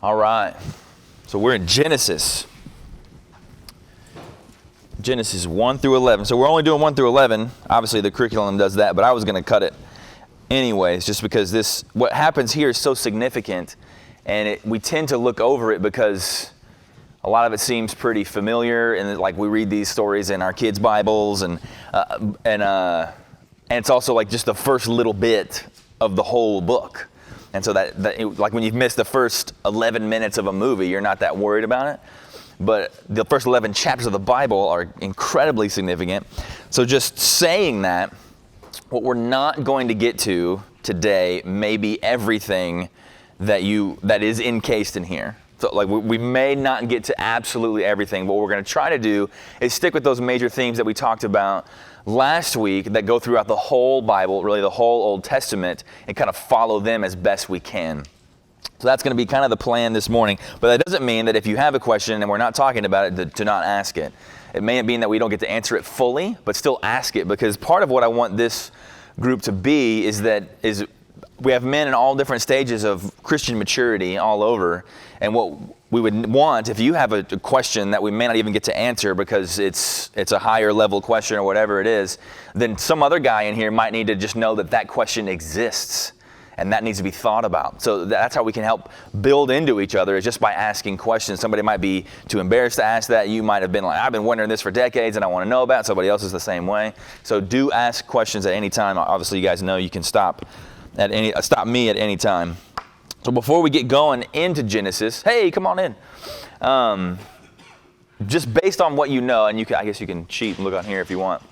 All right. So we're in Genesis. Genesis 1 through 11. So we're only doing 1 through 11. Obviously the curriculum does that, but I was going to cut it anyways, just because what happens here is so significant, and we tend to look over it because a lot of it seems pretty familiar, and like we read these stories in our kids' Bibles, and it's also like just the first little bit of the whole book. And so like when you've missed the first 11 minutes of a movie, you're not that worried about it. But the first 11 chapters of the Bible are incredibly significant. So just saying that, what we're not going to get to today may be everything that is encased in here. So like we may not get to absolutely everything, but what we're going to try to do is stick with those major themes that we talked about last week that go throughout the whole Bible, really the whole Old Testament, and kind of follow them as best we can. So that's going to be kind of the plan this morning. But that doesn't mean that if you have a question and we're not talking about it, to not ask it. It may mean that we don't get to answer it fully, but still ask it, because part of what I want this group to be is we have men in all different stages of Christian maturity all over, and what we would want, if you have a question that we may not even get to answer because it's a higher level question or whatever it is, then some other guy in here might need to just know that question exists, and that needs to be thought about. So that's how we can help build into each other, is just by asking questions. Somebody might be too embarrassed to ask that. You might have been like, I've been wondering this for decades and I want to know about it. Somebody else is the same way. So do ask questions at any time. Obviously, you guys know you can stop me at any time. So before we get going into Genesis, hey, come on in. Just based on what you know, and I guess you can cheat and look on here if you want.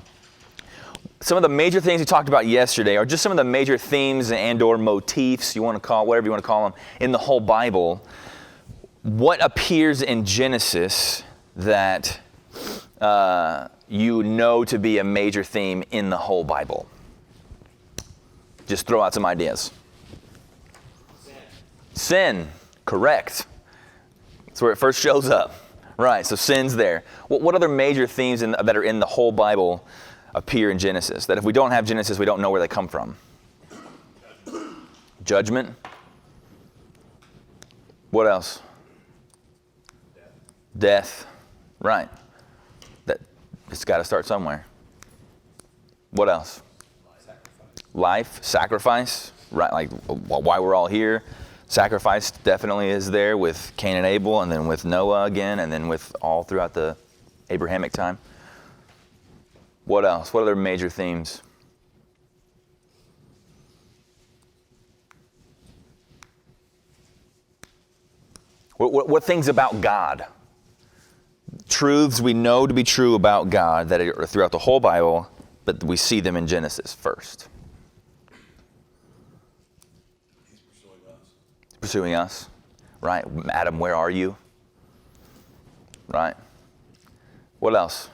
Some of the major things we talked about yesterday are just some of the major themes and or motifs, whatever you want to call them, in the whole Bible. What appears in Genesis that you know to be a major theme in the whole Bible? Just throw out some ideas. Sin, correct. That's where it first shows up. Right, so sin's there. What other major themes that are in the whole Bible appear in Genesis, that if we don't have Genesis, we don't know where they come from? Judgment. What else? Death. Right. It's got to start somewhere. What else? Life, sacrifice, right? Like why we're all here. Sacrifice definitely is there with Cain and Abel, and then with Noah again, and then with all throughout the Abrahamic time. What else? What other major themes? What things about God? Truths we know to be true about God that are throughout the whole Bible, but we see them in Genesis first. Pursuing us, right? Adam, where are you? Right? What else?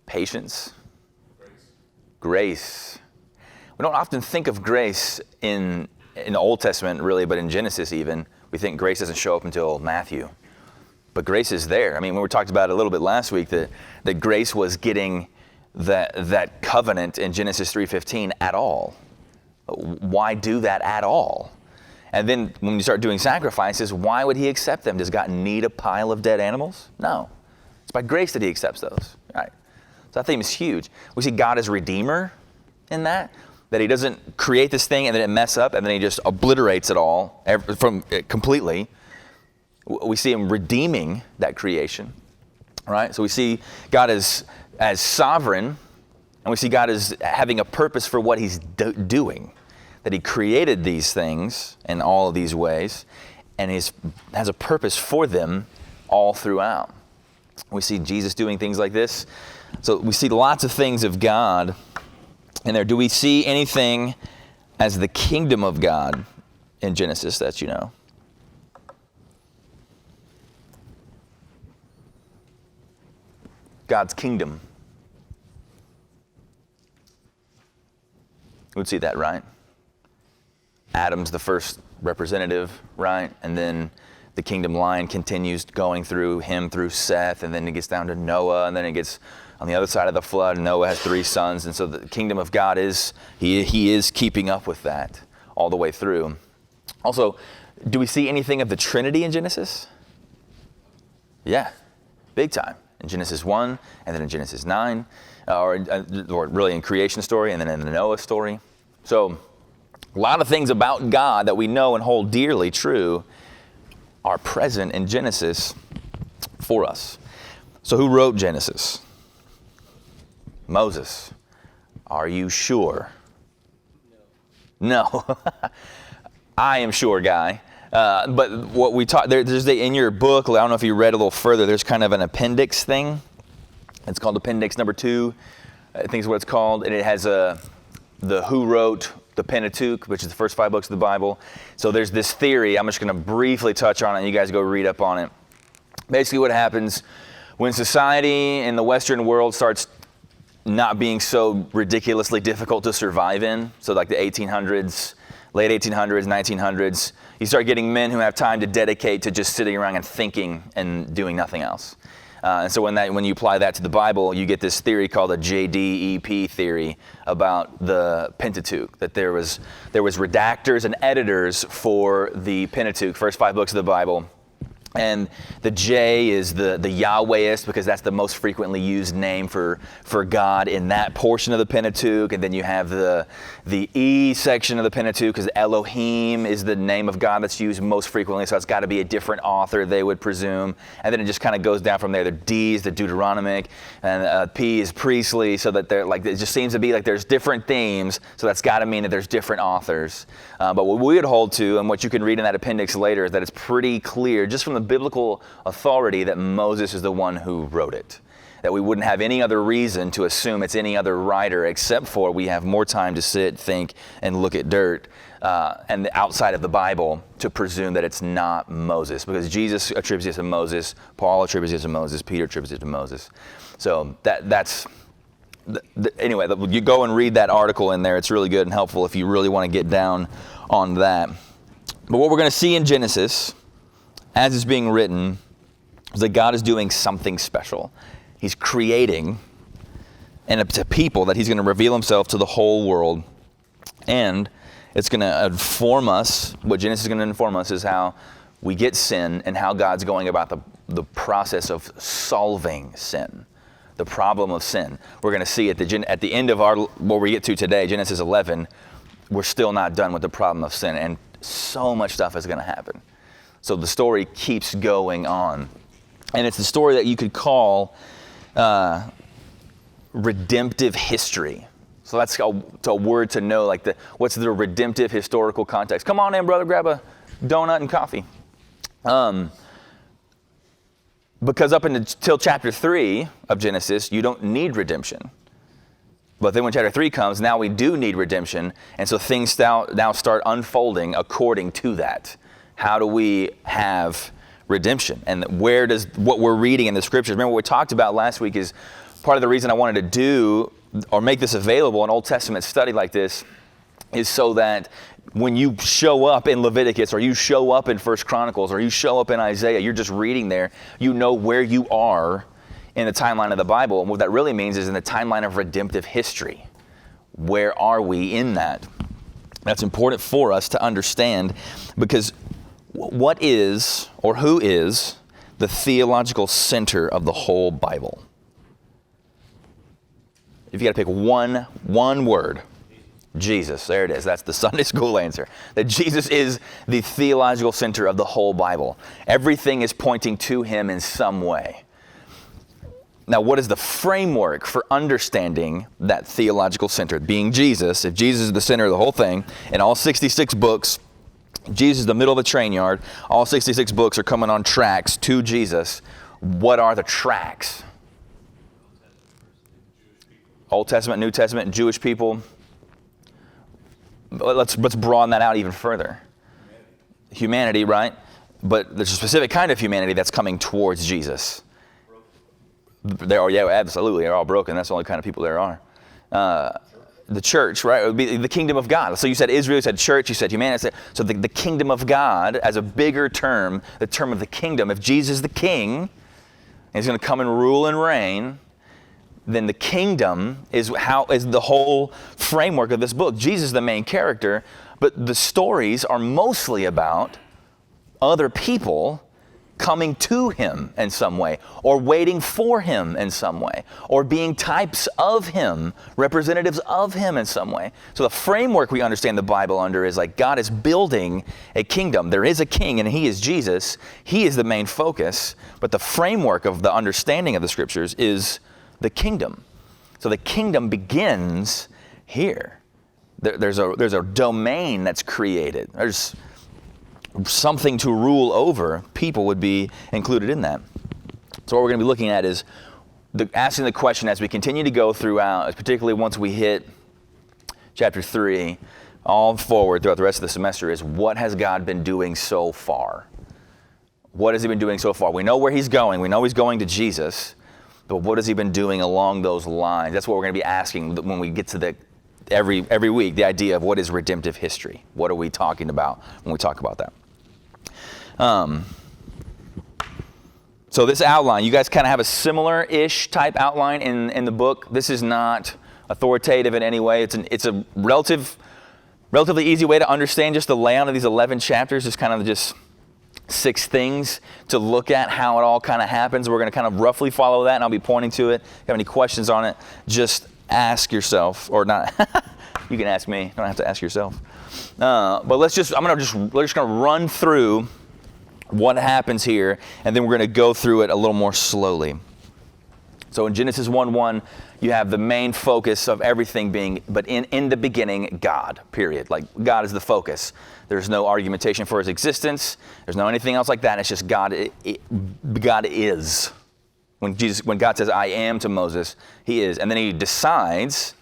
Patience. Grace. We don't often think of grace in the Old Testament, really, but in Genesis even, we think grace doesn't show up until Matthew. But grace is there. I mean, we talked about it a little bit last week, that grace was getting that covenant in Genesis 3:15 at all. Why do that at all? And then when you start doing sacrifices, why would he accept them? Does God need a pile of dead animals? No. It's by grace that he accepts those. Right? So that theme is huge. We see God as Redeemer in that he doesn't create this thing and then it mess up and then he just obliterates it all completely. We see him redeeming that creation. Right? So we see God as sovereign, and we see God as having a purpose for what he's doing. That he created these things in all of these ways, and has a purpose for them all throughout. We see Jesus doing things like this. So we see lots of things of God in there. Do we see anything as the kingdom of God in Genesis that you know? God's kingdom. You would see that, right? Adam's the first representative, right? And then the kingdom line continues going through him, through Seth, and then it gets down to Noah, and then it gets on the other side of the flood. Noah has 3 sons, and so the kingdom of God he is keeping up with that all the way through. Also, Do we see anything of the Trinity in Genesis? Yeah, big time. In Genesis 1, and then in Genesis 9, or really in creation story, and then in the Noah story. So a lot of things about God that we know and hold dearly true are present in Genesis for us. So who wrote Genesis? Moses. Are you sure? No. I am sure, guy. But what we taught, in your book, I don't know if you read a little further, there's kind of an appendix thing. It's called appendix number 2, I think is what it's called. And it has the who wrote the Pentateuch, which is the first 5 books of the Bible. So there's this theory, I'm just going to briefly touch on it, and you guys go read up on it. Basically what happens when society in the Western world starts not being so ridiculously difficult to survive in, so like the 1800s, late 1800s, 1900s, you start getting men who have time to dedicate to just sitting around and thinking and doing nothing else. And so when you apply that to the Bible, you get this theory called a JDEP theory about the Pentateuch, that there was redactors and editors for the Pentateuch, first 5 books of the Bible. And the J is the Yahwehist, because that's the most frequently used name for God in that portion of the Pentateuch. And then you have the E section of the Pentateuch, because Elohim is the name of God that's used most frequently. So it's got to be a different author, they would presume. And then it just kind of goes down from there. The D is the Deuteronomic, and P is priestly. So that they're like, it just seems to be like there's different themes. So that's got to mean that there's different authors. But what we would hold to, and what you can read in that appendix later, is that it's pretty clear, just from the biblical authority, that Moses is the one who wrote it. That we wouldn't have any other reason to assume it's any other writer, except for we have more time to sit, think, and look at dirt and outside of the Bible to presume that it's not Moses. Because Jesus attributes it to Moses, Paul attributes it to Moses, Peter attributes it to Moses. So that's... Anyway, you go and read that article in there. It's really good and helpful if you really want to get down on that. But what we're going to see in Genesis, as it's being written, is that God is doing something special. He's creating, and it's a people that he's going to reveal himself to the whole world. And it's going to inform us, what Genesis is going to inform us is how we get sin and how God's going about the process of solving sin. The problem of sin. We're going to see at the end of what we get to today, Genesis 11, we're still not done with the problem of sin, and so much stuff is going to happen. So the story keeps going on. And it's the story that you could call redemptive history. So that's a word to know, like what's the redemptive historical context. Come on in, brother, grab a donut and coffee. Because up until chapter 3 of Genesis, you don't need redemption. But then when chapter 3 comes, now we do need redemption. And so things now start unfolding according to that. How do we have redemption? And where does what we're reading in the scriptures, remember what we talked about last week, is part of the reason I wanted to do or make this available, an Old Testament study like this, is so that when you show up in Leviticus, or you show up in 1 Chronicles, or you show up in Isaiah, you're just reading there, you know where you are in the timeline of the Bible. And what that really means is in the timeline of redemptive history. Where are we in that? That's important for us to understand, because what is, or who is, the theological center of the whole Bible? If you got to pick one word, Jesus. There it is. That's the Sunday school answer. That Jesus is the theological center of the whole Bible. Everything is pointing to him in some way. Now, what is the framework for understanding that theological center? Being Jesus, if Jesus is the center of the whole thing, in all 66 books, Jesus is the middle of the train yard, all 66 books are coming on tracks to Jesus. What are the tracks? Old Testament, New Testament, Jewish people. Let's broaden that out even further. Humanity, right? But there's a specific kind of humanity that's coming towards Jesus. Absolutely. They're all broken. That's the only kind of people there are. The church, right? It would be the kingdom of God. So you said Israel, you said church, you said humanity. So the kingdom of God as a bigger term, the term of the kingdom. If Jesus is the king, and he's going to come and rule and reign, then the kingdom is the whole framework of this book. Jesus is the main character, but the stories are mostly about other people coming to him in some way, or waiting for him in some way, or being types of him, representatives of him in some way. So the framework we understand the Bible under is like God is building a kingdom. There is a king, and he is Jesus. He is the main focus, but the framework of the understanding of the scriptures is the kingdom. So the kingdom begins here. There's a domain that's created. There's something to rule over. People would be included in that. So what we're going to be looking at is asking the question as we continue to go throughout, particularly once we hit chapter 3, all forward throughout the rest of the semester, is what has God been doing so far? What has he been doing so far? We know where he's going. We know he's going to Jesus. But what has he been doing along those lines? That's what we're going to be asking when we get to every week, the idea of what is redemptive history. What are we talking about when we talk about that? So this outline, you guys kind of have a similar-ish type outline in the book. This is not authoritative in any way. It's a relatively easy way to understand just the layout of these 11 chapters. It's kind of just 6 things to look at how it all kind of happens. We're going to kind of roughly follow that, and I'll be pointing to it. If you have any questions on it, just ask yourself, or not. You can ask me. You don't have to ask yourself. But we're just going to run through what happens here, and then we're going to go through it a little more slowly. So in Genesis 1:1, you have the main focus of everything being, but in the beginning, God, period. Like, God is the focus. There's no argumentation for his existence. There's no anything else like that. It's just God. God is. When God says, I am to Moses, he is. And then he decides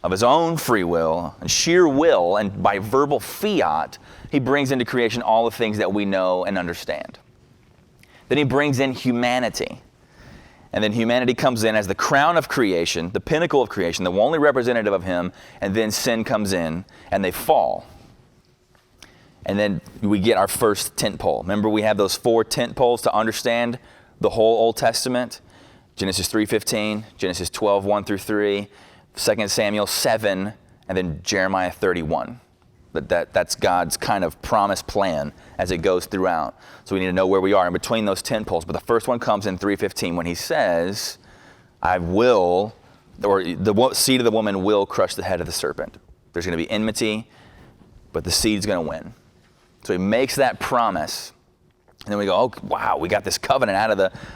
of his own free will and sheer will, and by verbal fiat, he brings into creation all the things that we know and understand. Then he brings in humanity. And then humanity comes in as the crown of creation, the pinnacle of creation, the only representative of him, and then sin comes in, and they fall. And then we get our first tent pole. Remember, we have those 4 tent poles to understand the whole Old Testament. Genesis 3:15, Genesis 12:1-3, 2 Samuel 7, and then Jeremiah 31. That's God's kind of promised plan as it goes throughout. So we need to know where we are in between those 10 poles. But the first one comes in 3:15 when he says, I will, or the seed of the woman will crush the head of the serpent. There's going to be enmity, but the seed's going to win. So he makes that promise. And then we go, oh, wow, we got this covenant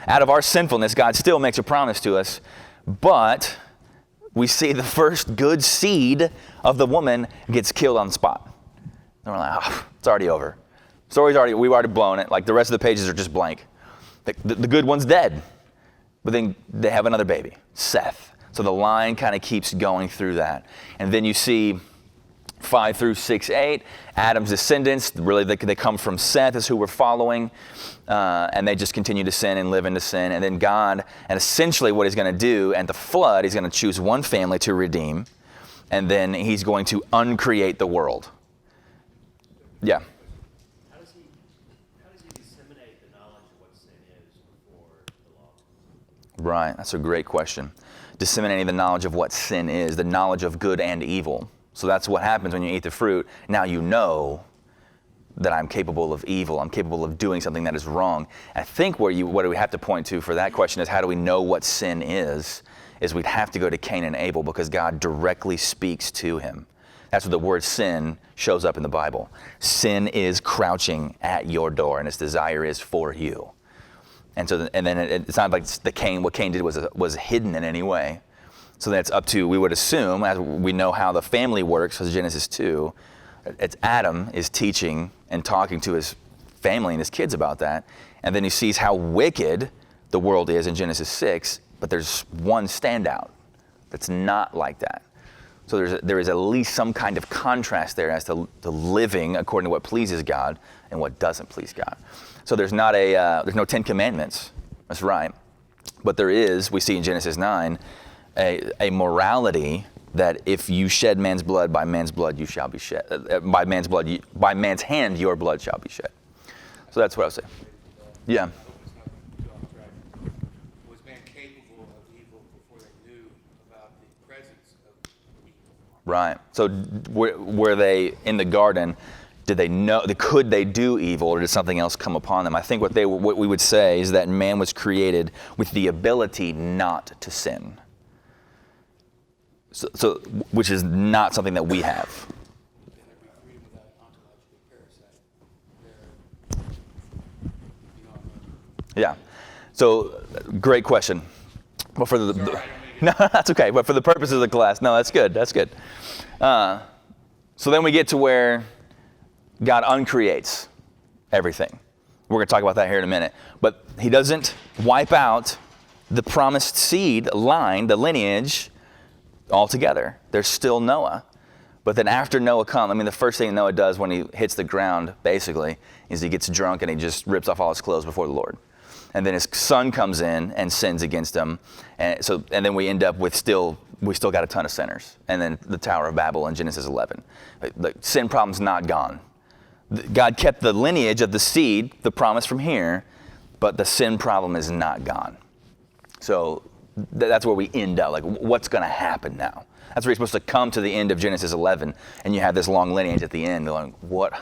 out of our sinfulness. God still makes a promise to us. But we see the first good seed of the woman gets killed on the spot. And we're like, oh, it's already over. We've already blown it. Like, the rest of the pages are just blank. The good one's dead. But then they have another baby, Seth. So the line kind of keeps going through that. And then you see 5-6, 8, Adam's descendants, really they come from Seth is who we're following. And they just continue to sin and live into sin. And then God, and essentially what he's going to do, and the flood, he's going to choose one family to redeem. And then he's going to uncreate the world. Yeah. How does he disseminate the knowledge of what sin is before the law? Right, that's a great question. Disseminating the knowledge of what sin is, the knowledge of good and evil. So that's what happens when you eat the fruit. Now you know that I'm capable of evil. I'm capable of doing something that is wrong. I think what we have to point to for that question is, how do we know what sin is we'd have to go to Cain and Abel, because God directly speaks to him. That's where the word sin shows up in the Bible. Sin is crouching at your door, and its desire is for you. And so, and then it's not like what Cain did was hidden in any way. So that's up to, we would assume, as we know how the family works, because Genesis 2, it's Adam is teaching and talking to his family and his kids about that. And then he sees how wicked the world is in Genesis 6, but there's one standout that's not like that. So there is at least some kind of contrast there as to living according to what pleases God and what doesn't please God. So there's no 10 Commandments. That's right. But there is, we see in Genesis 9, a morality that if you shed man's blood, by man's blood you shall be shed. By man's hand your blood shall be shed. So that's what I would say. Yeah. Was man capable of evil before they knew about the presence of evil? Right. So were they in the garden Did they know? Could they do evil, or did something else come upon them? I think what we would say is that man was created with the ability not to sin. So which is not something that we have. Yeah. So great question. But for no, that's okay. But for the purposes of the class, no, that's good. That's good. So then we get to where God uncreates everything. We're going to talk about that here in a minute. But he doesn't wipe out the promised seed line, the lineage, altogether. There's still Noah. But then after Noah comes, the first thing Noah does when he hits the ground, basically, is he gets drunk and he just rips off all his clothes before the Lord. And then his son comes in and sins against him. And then we end up with we still got a ton of sinners. And then the Tower of Babel in Genesis 11. The sin problem's not gone. God kept the lineage of the seed, the promise from here, but the sin problem is not gone. So that's where we end up. Like, what's going to happen now? That's where you're supposed to come to the end of Genesis 11, and you have this long lineage at the end going, what?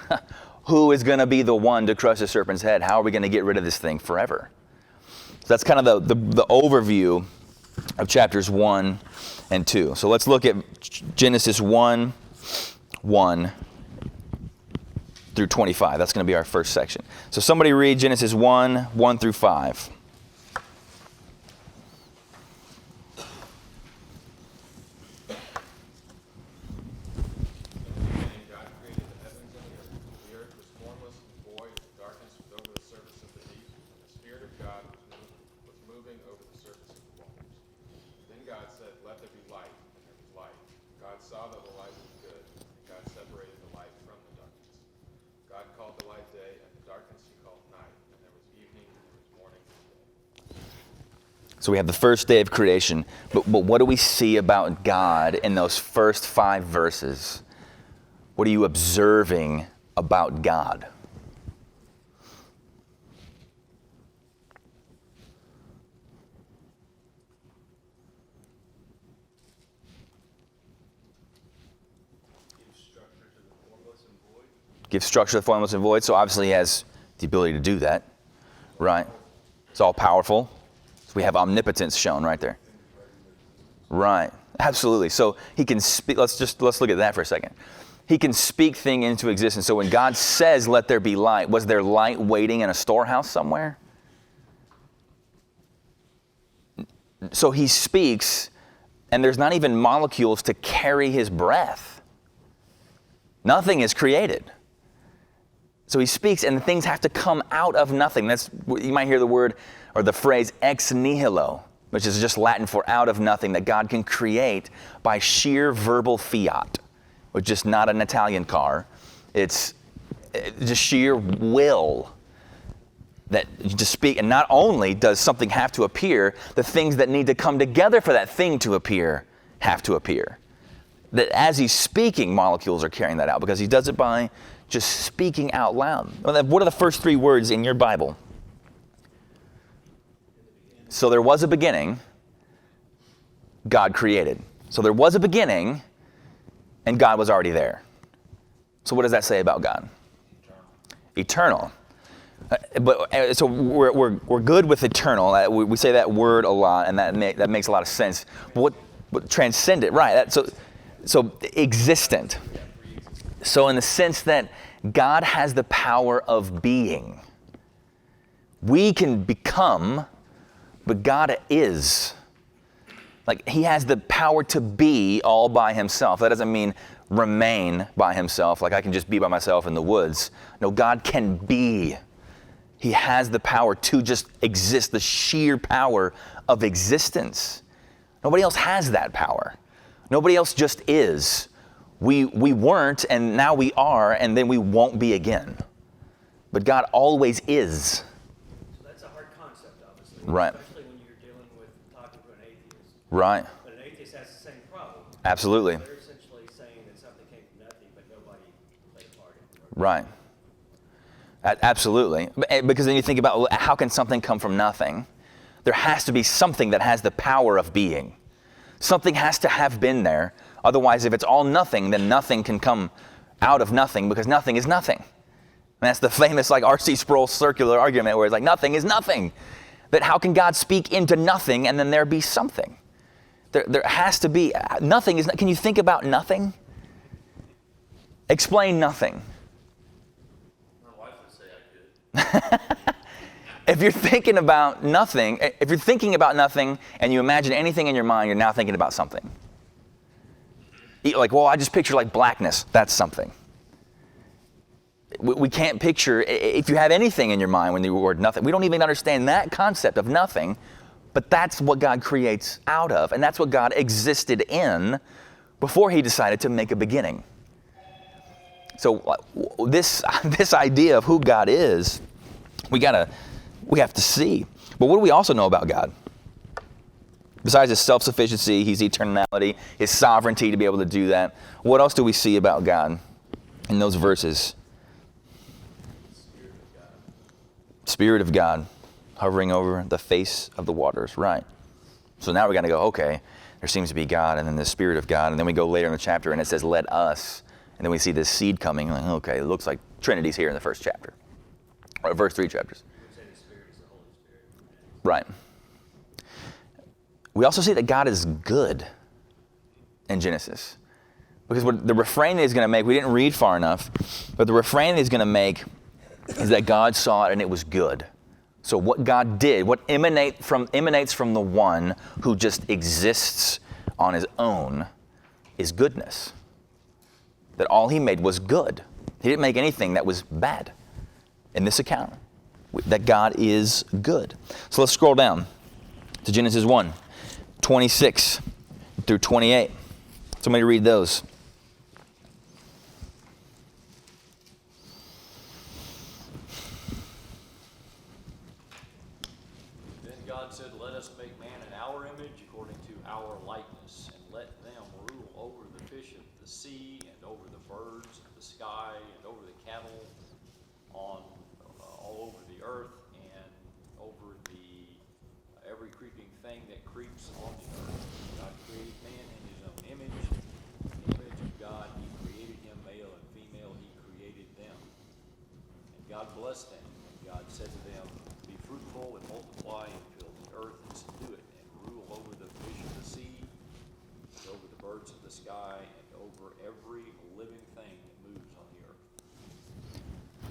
Who is going to be the one to crush the serpent's head? How are we going to get rid of this thing forever? So that's kind of the overview of chapters 1 and 2. So let's look at Genesis 1 through 25. That's going to be our first section. So somebody read Genesis 1 through 5. So we have the first day of creation, but what do we see about God in those first 5 verses? What are you observing about God? Give structure to the formless and void. So obviously he has the ability to do that, right? It's all powerful. We have omnipotence shown right there. Right. Absolutely. So he can speak. Let's look at that for a second. He can speak things into existence. So when God says, let there be light, was there light waiting in a storehouse somewhere? So he speaks, and there's not even molecules to carry his breath. Nothing is created. So he speaks, and things have to come out of nothing. You might hear the word or the phrase ex nihilo, which is just Latin for out of nothing, that God can create by sheer verbal fiat, which is not an Italian car. It's just sheer will that you just speak. And not only does something have to appear, the things that need to come together for that thing to appear have to appear. That as he's speaking, molecules are carrying that out because he does it by just speaking out loud. What are the first 3 words in your Bible? So there was a beginning, God created. So there was a beginning, and God was already there. So what does that say about God? Eternal. So we're good with eternal. We say that word a lot, and that makes a lot of sense. What transcendent, right? So existent. So in the sense that God has the power of being. We can become, but God is. Like, he has the power to be all by himself. That doesn't mean remain by himself, like I can just be by myself in the woods. No, God can be. He has the power to just exist, the sheer power of existence. Nobody else has that power. Nobody else just is. We weren't, and now we are, and then we won't be again. But God always is. So that's a hard concept, obviously. Right. Especially when you're dealing with talking to an atheist. Right. But an atheist has the same problem. Absolutely. They're essentially saying that something came from nothing, but nobody played a part in it. Right. Absolutely. Because then you think about, how can something come from nothing? There has to be something that has the power of being. Something has to have been there. Otherwise, if it's all nothing, then nothing can come out of nothing, because nothing is nothing. And that's the famous like R.C. Sproul circular argument where it's like nothing is nothing. That how can God speak into nothing and then there be something? There has to be, nothing is, can you think about nothing? Explain nothing. My wife would say I could. If you're thinking about nothing and you imagine anything in your mind, you're now thinking about something. Like, well, I just picture like blackness. That's something. We can't picture, if you have anything in your mind when the word nothing, we don't even understand that concept of nothing, but that's what God creates out of, and that's what God existed in before he decided to make a beginning. So this idea of who God is, we have to see. But what do we also know about God? Besides his self-sufficiency, his eternality, his sovereignty to be able to do that, what else do we see about God in those verses? Spirit of God hovering over the face of the waters, right. So now we got to go, okay, there seems to be God and then the Spirit of God, and then we go later in the chapter and it says, let us, and then we see this seed coming, like, okay, it looks like Trinity's here in the first chapter, or first 3 chapters. Right. We also see that God is good in Genesis. Because what the refrain that he's going to make, we didn't read far enough, but the refrain that he's going to make is that God saw it and it was good. So what God did, what emanates from the one who just exists on his own is goodness. That all he made was good. He didn't make anything that was bad in this account. That God is good. So let's scroll down to Genesis 1, 26 through 28. Somebody read those. Then God said, let us make man in our image according to our likeness, and let them rule over the fish of the sea, and over the birds of the sky, and over the cattle on all over the earth, and over every creeping thing that creeps on the earth. God created man in his own image. In the image of God, he created him, male and female, he created them. And God blessed them, and God said to them, be fruitful and multiply and fill the earth and subdue it, and rule over the fish of the sea, and over the birds of the sky, and over every living thing that moves on the earth.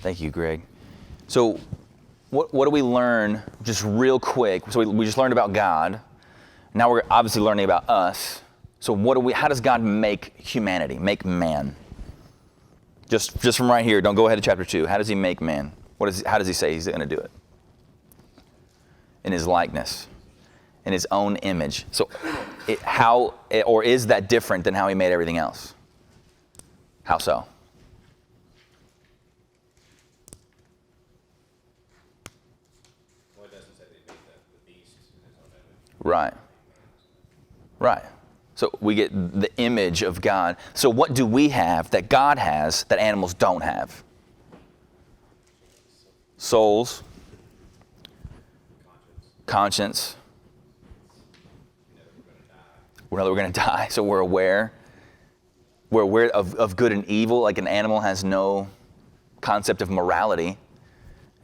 Thank you, Greg. So what do we learn just real quick? So we just learned about God. Now we're obviously learning about us. So how does God make humanity, make man? Just from right here, don't go ahead to chapter 2. How does he make man? How does he say he's going to do it? In his likeness, in his own image. So is that different than how he made everything else? How so? Well, it doesn't say that he made the beast in his own image. Right. Right. So we get the image of God. So what do we have that God has that animals don't have? Souls. Conscience. We know that we're going to die, so we're aware. We're aware of good and evil, like an animal has no concept of morality.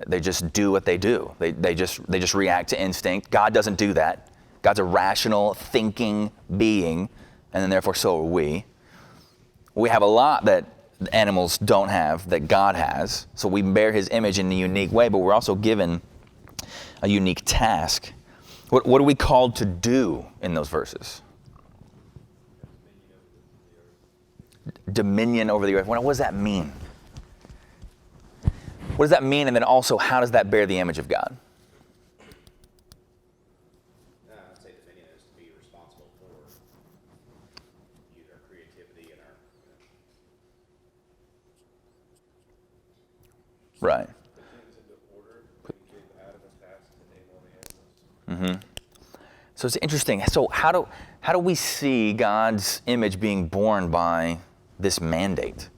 They just do what they do. They just react to instinct. God doesn't do that. God's a rational, thinking being, and then therefore so are we. We have a lot that animals don't have that God has, so we bear his image in a unique way, but we're also given a unique task. What are we called to do in those verses? Dominion over the earth. What does that mean? What does that mean? And then also, how does that bear the image of God? I'd say dominion is to be responsible for our creativity and our. Right. Put things into order, give Adam a task to name all the animals. Mm-hmm. So it's interesting. So how do we see God's image being born by this mandate?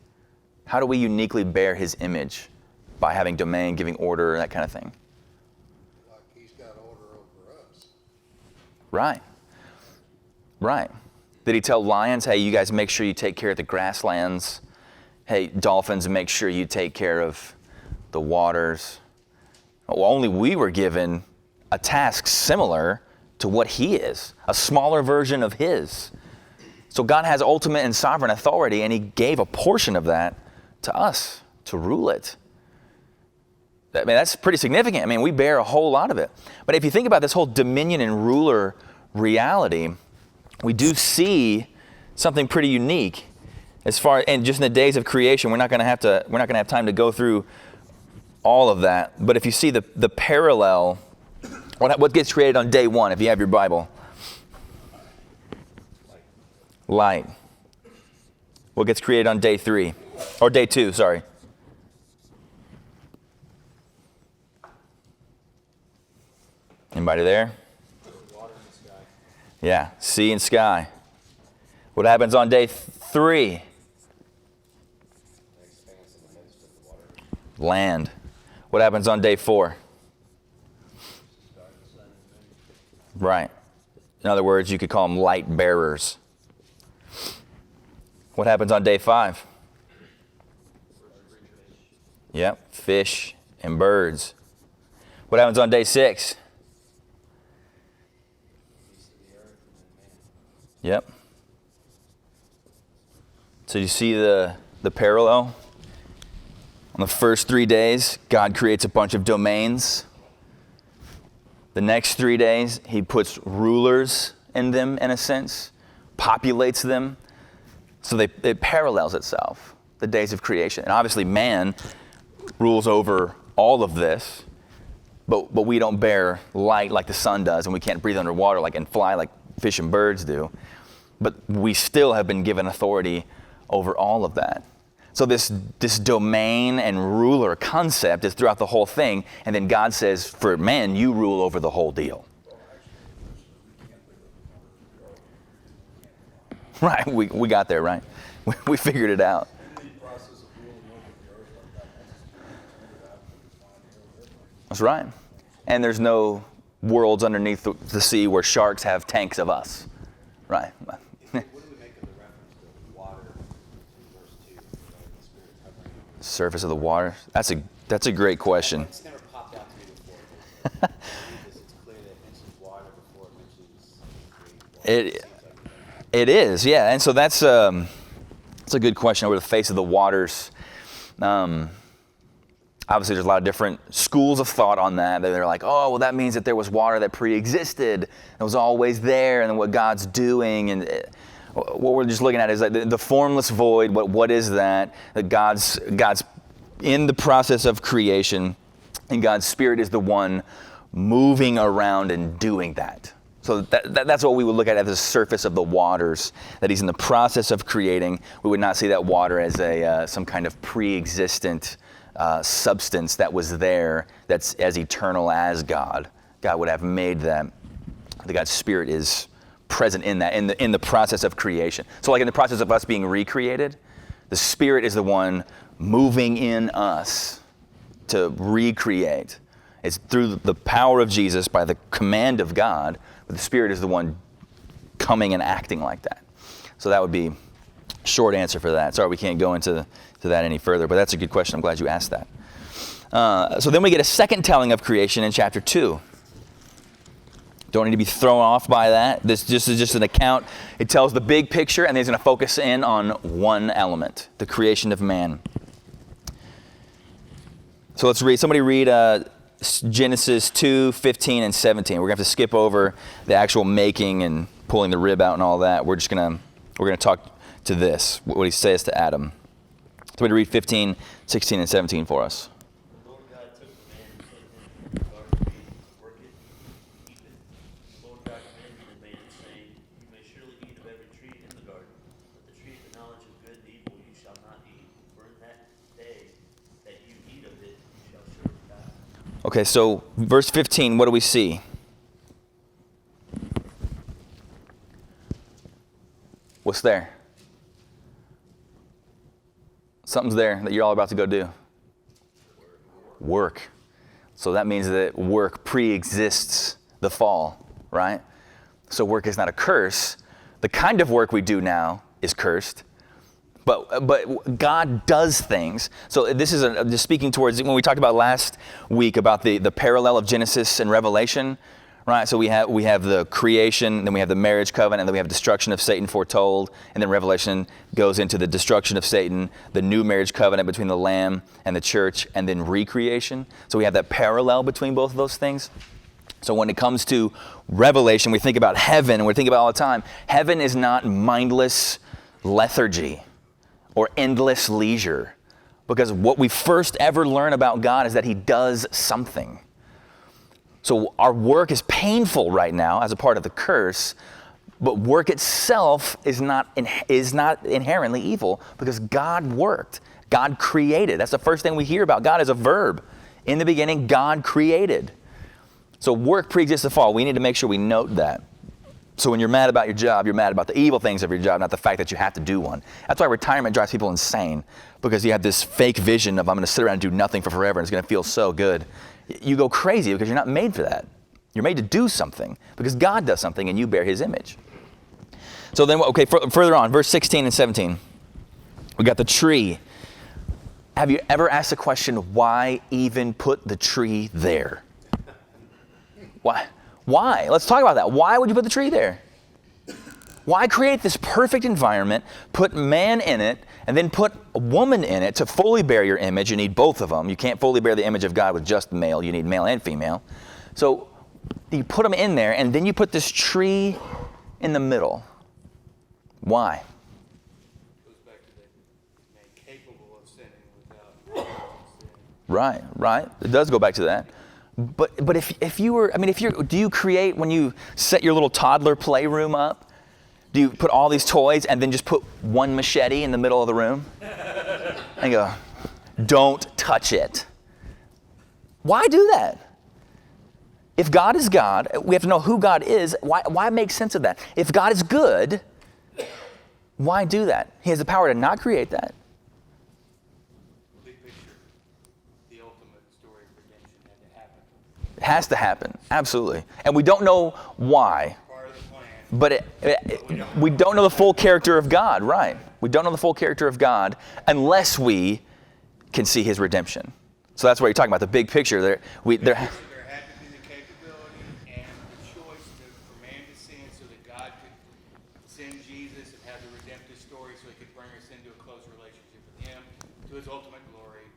How do we uniquely bear his image by having domain, giving order, that kind of thing? Like he's got order over us. Right. Right. Did he tell lions, hey, you guys make sure you take care of the grasslands? hey, dolphins, make sure you take care of the waters. Well, only we were given a task similar to what he is, a smaller version of his. So God has ultimate and sovereign authority, and he gave a portion of that to us to rule it. I mean, that's pretty significant. I mean, we bear a whole lot of it. But if you think about this whole dominion and ruler reality, we do see something pretty unique as far, and just in the days of creation, we're not going to have time to go through all of that. But if you see the parallel, what gets created on day one, if you have your Bible? Light. What gets created on day 3? Or day 2, sorry. Anybody there? Water in the sky. Yeah, sea and sky. What happens on day 3? The expanse in the midst of the water. Land. What happens on day 4? Right. In other words, you could call them light bearers. What happens on day 5? Yep, fish and birds. What happens on day 6? Yep. So you see the parallel? On the first 3 days, God creates a bunch of domains. The next 3 days, he puts rulers in them, in a sense, populates them. So it parallels itself, the days of creation. And obviously man rules over all of this, but we don't bear light like the sun does, and we can't breathe underwater and fly like fish and birds do. But we still have been given authority over all of that. So this domain and ruler concept is throughout the whole thing, and then God says, for man, you rule over the whole deal. Right, we got there, right? We figured it out. That's right. And there's no worlds underneath the sea where sharks have tanks of us. Right. What do we make of the reference to water in verse 2? The Spirit hovering over the Surface of the water. That's a great question. It's never popped out to me before. But it's clear that it mentions water before it mentions water. It is, yeah. And so that's a good question over the face of the waters. Obviously, there's a lot of different schools of thought on that. They're like, oh, well, that means that there was water that pre-existed. It was always there, and then what God's doing. And what we're just looking at is like the formless void. What is that? That God's in the process of creation, and God's Spirit is the one moving around and doing that. So that's what we would look at the surface of the waters, that he's in the process of creating. We would not see that water as some kind of pre-existent substance that was there, that's as eternal as God. God would have made that. The God's Spirit is present in that, in the process of creation. So like in the process of us being recreated, the Spirit is the one moving in us to recreate. It's through the power of Jesus, by the command of God, but the Spirit is the one coming and acting like that. So that would be short answer for that. Sorry, we can't go into that any further, but that's a good question. I'm glad you asked that. So then we get a second telling of creation in chapter 2. Don't need to be thrown off by that. This is just an account. It tells the big picture, and he's going to focus in on one element, the creation of man. So let's read. Somebody read Genesis 2, 15, and 17. We're going to have to skip over the actual making and pulling the rib out and all that. We're going to talk to this, what he says to Adam. Somebody read 15, 16, and 17 for us. The Lord God took the man and put him in the garden of Eden to work it, keep it. The Lord God commanded the man, saying, you may surely eat of every tree in the garden, but the tree of the knowledge of good and evil you shall not eat, for in that day that you eat of it, you shall surely die. Okay, so verse 15, what do we see? What's there? Something's there that you're all about to go do. Work. So that means that work pre-exists the fall, right? So work is not a curse. The kind of work we do now is cursed. But God does things. So this is just speaking towards when we talked about last week about the parallel of Genesis and Revelation, right? So we have the creation, then we have the marriage covenant, and then we have destruction of Satan foretold, and then Revelation goes into the destruction of Satan, the new marriage covenant between the Lamb and the church, and then recreation. So we have that parallel between both of those things. So when it comes to Revelation, we think about heaven, and we think about all the time, heaven is not mindless lethargy or endless leisure. Because what we first ever learn about God is that he does something. So our work is painful right now as a part of the curse, but work itself is not inherently evil because God worked. God created. That's the first thing we hear about God as a verb. In the beginning, God created. So work pre-exists the fall. We need to make sure we note that. So when you're mad about your job, you're mad about the evil things of your job, not the fact that you have to do one. That's why retirement drives people insane, because you have this fake vision of I'm going to sit around and do nothing for forever and it's going to feel so good. You go crazy because you're not made for that. You're made to do something because God does something and you bear his image. So then, okay, further on, verse 16 and 17, we got the tree. Have you ever asked the question, why even put the tree there? Why? Why? Let's talk about that. Why would you put the tree there? Why create this perfect environment, put man in it, and then put a woman in it to fully bear your image? You need both of them. You can't fully bear the image of God with just male. You need male and female. So you put them in there, and then you put this tree in the middle. Why? It goes back to the man capable of sinning without sin. Right. It does go back to that. But if do you create, when you set your little toddler playroom up, do you put all these toys and then just put one machete in the middle of the room? And go, don't touch it. Why do that? If God is God, we have to know who God is. Why make sense of that? If God is good, why do that? He has the power to not create that. Big picture, the ultimate story of redemption had to happen. It has to happen, absolutely. And we don't know why. Part of the plan. But we don't know the full character of God, right? We don't know the full character of God unless we can see his redemption. So that's what you're talking about, the big picture. There There had to be the capability and the choice for man to sin so that God could send Jesus and have the redemptive story so he could bring us into a close relationship with him, to his ultimate glory.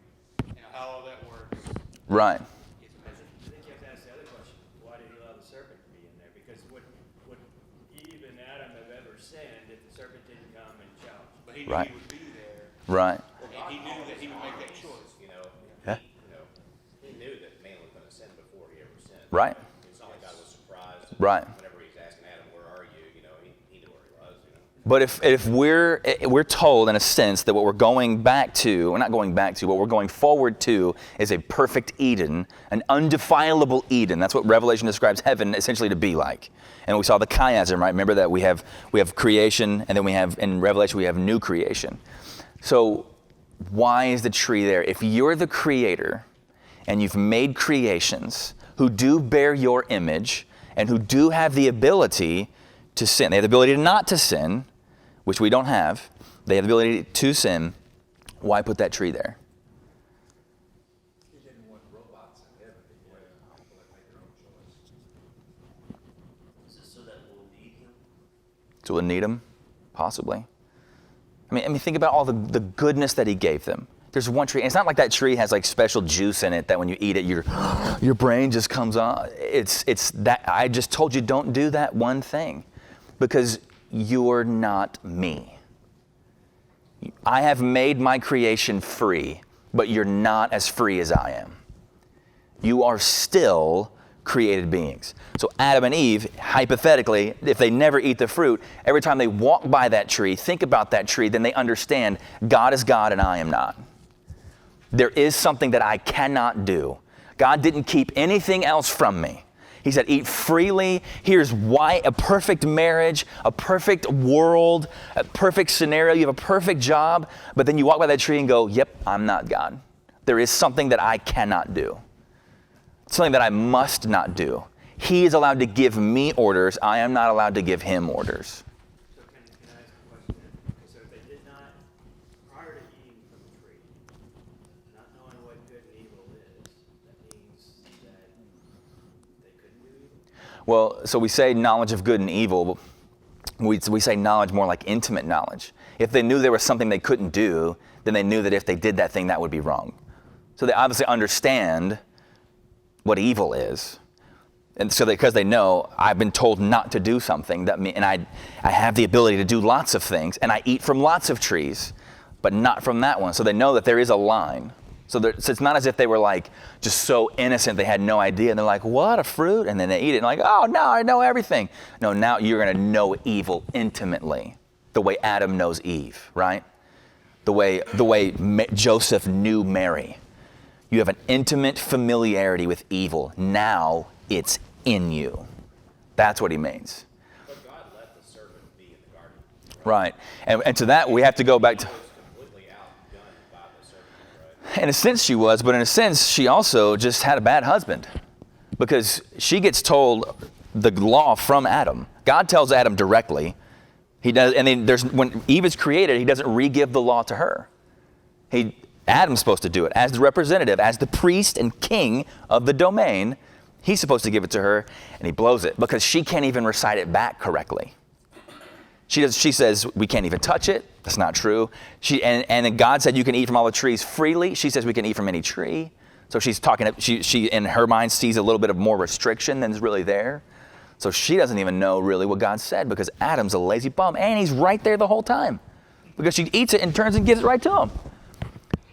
You know, how all that works. right. I think you have to ask the other question. Why did he allow the serpent to be in there? Because would Eve and Adam have ever sinned if the serpent didn't come and challenge? But he knew Right. he would be there, Right. and he knew that he would make that choice. Yeah. He knew that man was going to sin before he ever sinned. Right. It's not like God was surprised. Right. Whenever he's asking Adam, "Where are you?" He knew where he was. But if we're told in a sense that what we're going back to, we're not going back to, what we're going forward to is a perfect Eden, an undefilable Eden. That's what Revelation describes heaven essentially to be like. And we saw the chiasm, right? Remember that we have creation, and then we have, in Revelation, we have new creation. So why is the tree there? If you're the creator and you've made creations who do bear your image and who do have the ability to sin, they have the ability not to sin, which we don't have. They have the ability to sin. Why put that tree there? He didn't want robots in heaven. He wanted people that make their own choice. Is this so that we'll need him? So we'll need them? Possibly. I mean, think about all the goodness that he gave them. There's one tree, and it's not like that tree has like special juice in it that when you eat it, your brain just comes on. It's that I just told you don't do that one thing, because you're not me. I have made my creation free, but you're not as free as I am. You are still created beings. So Adam and Eve, hypothetically, if they never eat the fruit, every time they walk by that tree, think about that tree, then they understand God is God and I am not. There is something that I cannot do. God didn't keep anything else from me. He said, eat freely. Here's why: a perfect marriage, a perfect world, a perfect scenario. You have a perfect job, but then you walk by that tree and go, yep, I'm not God. There is something that I cannot do. Something that I must not do. He is allowed to give me orders. I am not allowed to give him orders. So can I ask a question then? So if they did not Well, so we say knowledge of good and evil. We say knowledge more like intimate knowledge. If they knew there was something they couldn't do, then they knew that if they did that thing, that would be wrong. So they obviously understand what evil is. And so because they know, I've been told not to do something, and I have the ability to do lots of things, and I eat from lots of trees, but not from that one. So they know that there is a line. So it's not as if they were like just so innocent they had no idea, and they're like, what, a fruit? And then they eat it, and like, oh, no, I know everything. No, now you're going to know evil intimately, the way Adam knows Eve, right? The way Joseph knew Mary. You have an intimate familiarity with evil. Now it's in you. That's what he means. But God let the serpent be in the garden. Right. And to that, we have to go back to... He was completely outdone by the serpent, right? In a sense she was, but in a sense she also just had a bad husband. Because she gets told the law from Adam. God tells Adam directly. He does, and then when Eve is created, he doesn't re-give the law to her. Adam's supposed to do it as the representative, as the priest and king of the domain. He's supposed to give it to her, and he blows it because she can't even recite it back correctly. She says we can't even touch it. That's not true. And then God said you can eat from all the trees freely. She says we can eat from any tree. So she's talking. She in her mind sees a little bit of more restriction than is really there. So she doesn't even know really what God said because Adam's a lazy bum, and he's right there the whole time because she eats it and turns and gives it right to him.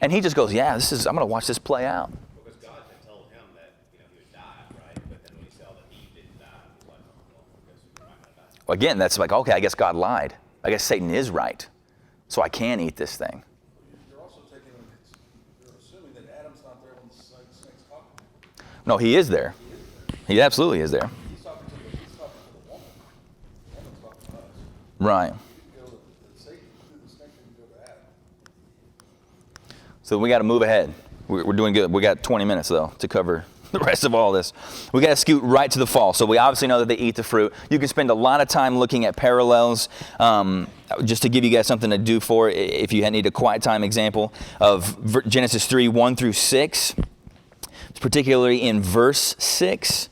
And he just goes, yeah, I'm going to watch this play out. Because God had told him that, he would die, right? But then when he saw that Eve didn't die, he was like, well, I guess you're not going to die. Well, again, that's like, okay, I guess God lied. I guess Satan is right. So I can eat this thing. You're also you're assuming that Adam's not there when the snake's talking. No, he is there. He absolutely is there. He's talking to the woman. The woman's talking to us. Right. You can go to Satan, through the snake, and go to Adam. So we got to move ahead. We're doing good. We got 20 minutes, though, to cover the rest of all this. We got to scoot right to the fall. So we obviously know that they eat the fruit. You can spend a lot of time looking at parallels. Just to give you guys something to do for if you need a quiet time example of Genesis 3, 1 through 6, particularly in verse 6.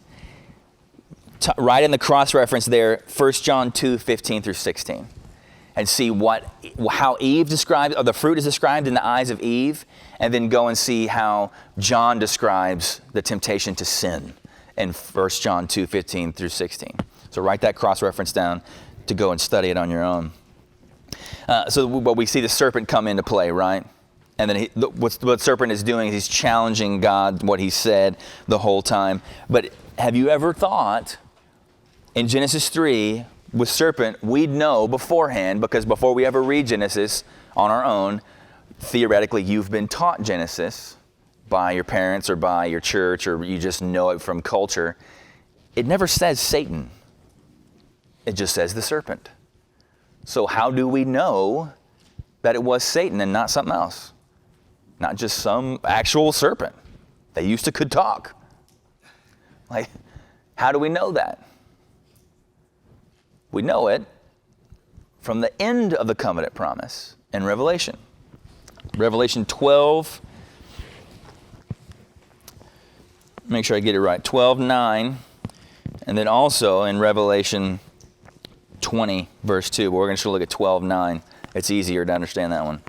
Right in the cross-reference there, 1 John 2, 15 through 16. And see how Eve describes, or the fruit is described in the eyes of Eve, and then go and see how John describes the temptation to sin in 1 John 2, 15 through 16. So write that cross-reference down to go and study it on your own. So we see the serpent come into play, right? And then what serpent is doing is he's challenging God, what he said the whole time. But have you ever thought, in Genesis 3, with serpent, we'd know beforehand, because before we ever read Genesis on our own, theoretically you've been taught Genesis by your parents or by your church, or you just know it from culture. It never says Satan. It just says the serpent. So how do we know that it was Satan and not something else? Not just some actual serpent. They could talk. Like, how do we know that? We know it from the end of the covenant promise in Revelation. Revelation 12, make sure I get it right, 12:9, and then also in Revelation 20, verse 2, but we're going to look at 12:9. It's easier to understand that one.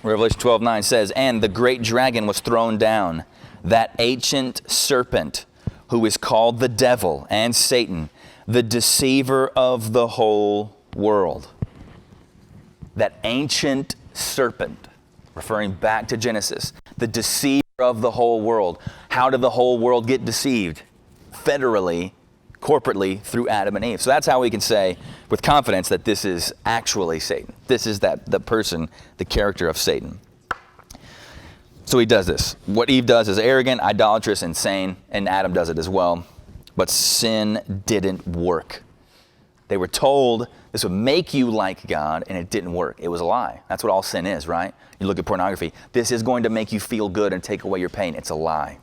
Revelation 12:9 says, "And the great dragon was thrown down, that ancient serpent, who is called the devil and Satan, the deceiver of the whole world." That ancient serpent, referring back to Genesis, the deceiver of the whole world. How did the whole world get deceived? Federally, corporately, through Adam and Eve. So that's how we can say with confidence that this is actually Satan. This is the person, the character of Satan. So he does this. What Eve does is arrogant, idolatrous, insane, and Adam does it as well. But sin didn't work. They were told this would make you like God, and it didn't work. It was a lie. That's what all sin is, right? You look at pornography. This is going to make you feel good and take away your pain. It's a lie.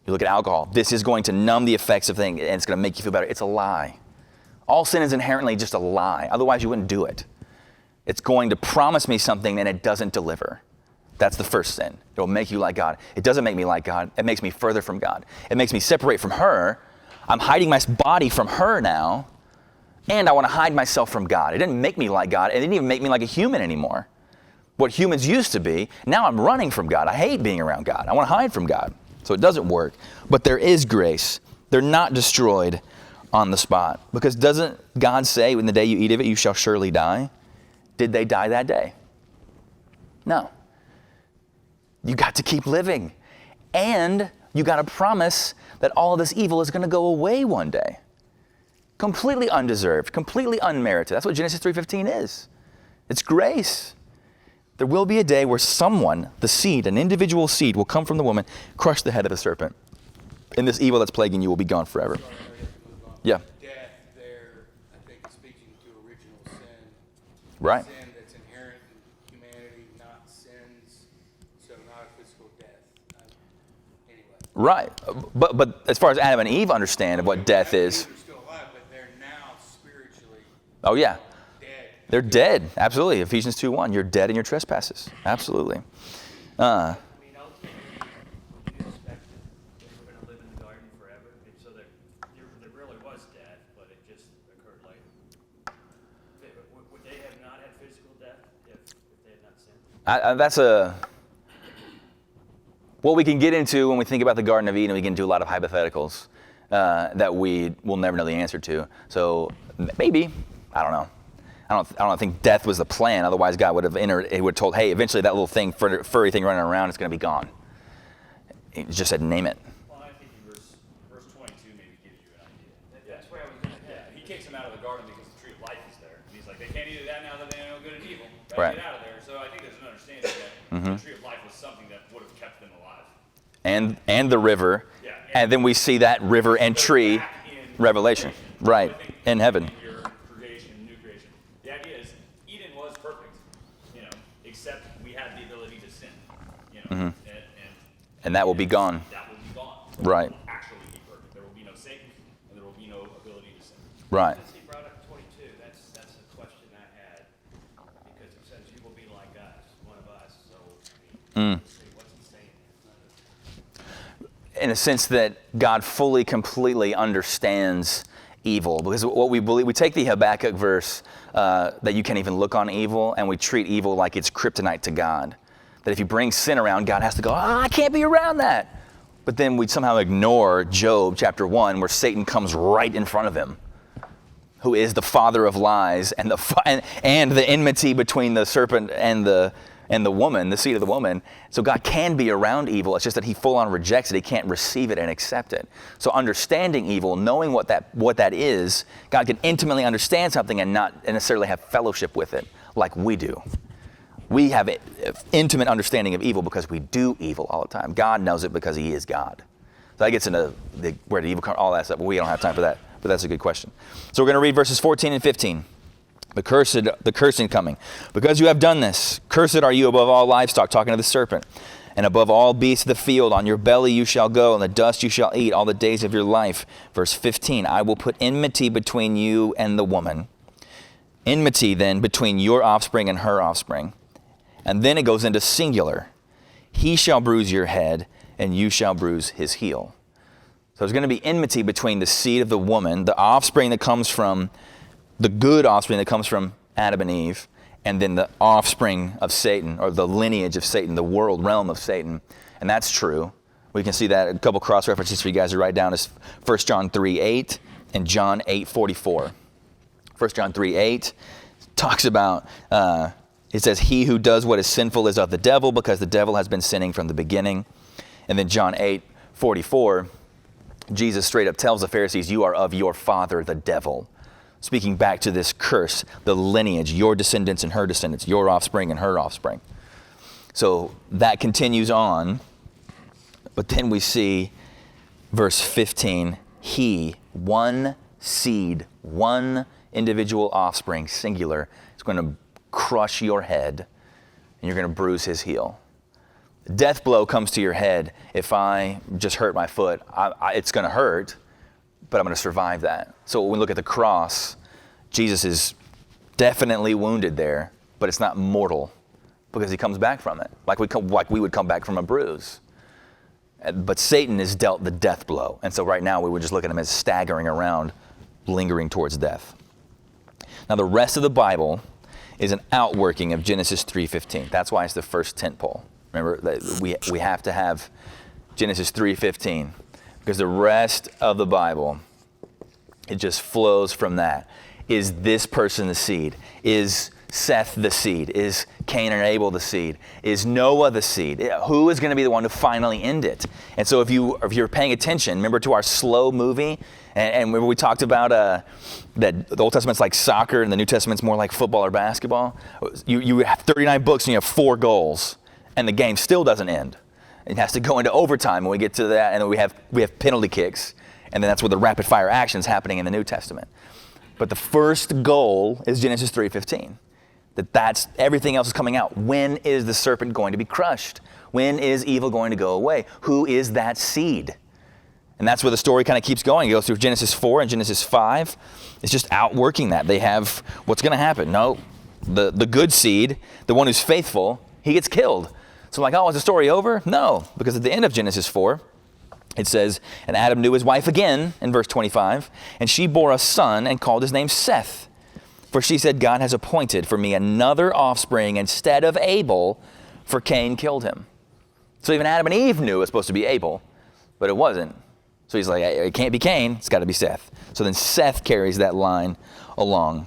You look at alcohol. This is going to numb the effects of things, and it's going to make you feel better. It's a lie. All sin is inherently just a lie. Otherwise, you wouldn't do it. It's going to promise me something, and it doesn't deliver. That's the first sin. It'll make you like God. It doesn't make me like God. It makes me further from God. It makes me separate from her. I'm hiding my body from her now, and I want to hide myself from God. It didn't make me like God. It didn't even make me like a human anymore. What humans used to be, now I'm running from God. I hate being around God. I want to hide from God. So it doesn't work. But there is grace. They're not destroyed on the spot. Because doesn't God say, in the day you eat of it, you shall surely die? Did they die that day? No. You got to keep living. And you got to promise that all of this evil is going to go away one day. Completely undeserved, completely unmerited. That's what Genesis 3:15 is. It's grace. There will be a day where someone, the seed, an individual seed, will come from the woman, crush the head of the serpent. And this evil that's plaguing you will be gone forever. Yeah. Death there, I think, is speaking to original sin. Right. Sin that's inherent in humanity, not sins, so not a physical death. Anyway. Right. But as far as Adam and Eve understand of what death is. They're still alive, but they're now spiritually Oh, yeah. dead. They're dead. Absolutely. Ephesians 2:1. You're dead in your trespasses. Absolutely. I mean, ultimately, would you expect that they were going to live in the garden forever? And so there really was death, but it just occurred later. Would they have not had physical death if they had not sinned? That's what we can get into when we think about the Garden of Eden. We can do a lot of hypotheticals that we will never know the answer to. So maybe, I don't know. I don't think death was the plan. Otherwise, God would have entered. He would have told, "Hey, eventually that little thing, furry thing running around, is going to be gone." He just said, "Name it." Well, I think verse 22 maybe gives you an idea. That's where I was going to head. Yeah, he kicks them out of the garden because the tree of life is there. And he's like, they can't eat of that now that they know good and evil. Gotta Right. get out of there. So I think there's an understanding that the tree of life was something that would have kept them alive. And the river, Yeah, and then we see that river and tree, Back in Revelation, right, So I think in heaven. your creation, new creation. The idea is Eden was perfect, except we had the ability to sin, And that will be gone. that will be gone. Right. It will actually be perfect. There will be no Satan, and there will be no ability to sin. Right. Since he brought up 22, that's a question I had, because it says you will be like us, one of us, so, let's see, what's he saying? In a sense that God fully, completely understands evil. Because what we believe, we take the Habakkuk verse that you can't even look on evil, and we treat evil like it's kryptonite to God. That if you bring sin around, God has to go, I can't be around that. But then we somehow ignore Job chapter 1, where Satan comes right in front of him, who is the father of lies, and the enmity between the serpent and the woman, the seed of the woman. So God can be around evil. It's just that he full on rejects it. He can't receive it and accept it. So understanding evil, knowing what that is, God can intimately understand something and not necessarily have fellowship with it like we do. We have an intimate understanding of evil because we do evil all the time. God knows it because he is God. So that gets into where the evil comes, all that stuff, but we don't have time for that. But that's a good question. So we're going to read verses 14 and 15. The cursing coming. Because you have done this, cursed are you above all livestock, talking to the serpent, and above all beasts of the field. On your belly you shall go, and the dust you shall eat all the days of your life. Verse 15, I will put enmity between you and the woman. Enmity then between your offspring and her offspring. And then it goes into singular. He shall bruise your head, and you shall bruise his heel. So there's going to be enmity between the seed of the woman, the offspring that comes from, the good offspring that comes from Adam and Eve, and then the offspring of Satan, or the lineage of Satan, the world realm of Satan. And that's true. We can see that a couple cross references for you guys to write down is 1 John 3:8 and John 8:44. 1 John 3:8 talks about, it says, he who does what is sinful is of the devil, because the devil has been sinning from the beginning. And then John 8:44, Jesus straight up tells the Pharisees, you are of your father, the devil. Speaking back to this curse, the lineage, your descendants and her descendants, your offspring and her offspring. So that continues on. But then we see verse 15, he, one seed, one individual offspring, singular, is going to crush your head, and you're going to bruise his heel. The death blow comes to your head. If I just hurt my foot, it's going to hurt, but I'm going to survive that. So when we look at the cross, Jesus is definitely wounded there, but it's not mortal. because he comes back from it, like we would come back from a bruise. But Satan is dealt the death blow. And so right now we would just look at him as staggering around, lingering towards death. Now the rest of the Bible is an outworking of Genesis 3:15. That's why it's the first tent pole. Remember, that we have to have Genesis 3:15, because the rest of the Bible, it just flows from that. Is this person the seed? Is Seth the seed? Is Cain and Abel the seed? Is Noah the seed? Who is going to be the one to finally end it? And so if you're paying attention, remember to our slow movie, and remember we talked about that the Old Testament's like soccer and the New Testament's more like football or basketball. You have 39 books and you have 4 goals, and the game still doesn't end. It has to go into overtime when we get to that, and then we have penalty kicks, and then that's where the rapid fire action is happening in the New Testament. But the first goal is Genesis 3:15. That's everything else is coming out. When is the serpent going to be crushed? When is evil going to go away? Who is that seed? And that's where the story kind of keeps going. It goes through Genesis 4 and Genesis 5. It's just outworking that. They have what's going to happen. No, the good seed, the one who's faithful, he gets killed. So I'm like, oh, is the story over? No, because at the end of Genesis 4, it says, and Adam knew his wife again, in verse 25, and she bore a son and called his name Seth. For she said, God has appointed for me another offspring instead of Abel, for Cain killed him. So even Adam and Eve knew it was supposed to be Abel, but it wasn't. So he's like, it can't be Cain, it's got to be Seth. So then Seth carries that line along.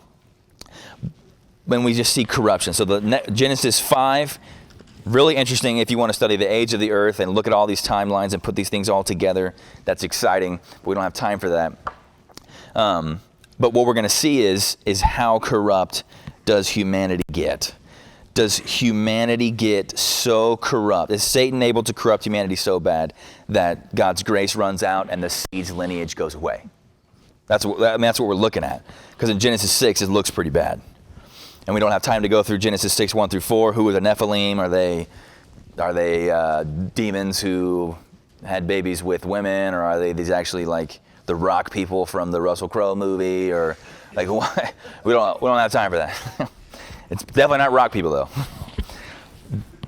When we just see corruption. So Genesis 5, really interesting if you want to study the age of the earth and look at all these timelines and put these things all together. That's exciting, but we don't have time for that. But what we're going to see is how corrupt does humanity get? Does humanity get so corrupt? Is Satan able to corrupt humanity so bad that God's grace runs out and the seed's lineage goes away? That's what we're looking at. Because in Genesis 6, it looks pretty bad. And we don't have time to go through Genesis 6, 1 through 4. Who are the Nephilim? Are they demons who had babies with women? Or are they these actually like the rock people from the Russell Crowe movie? Or like what? We don't have time for that. It's definitely not rock people though.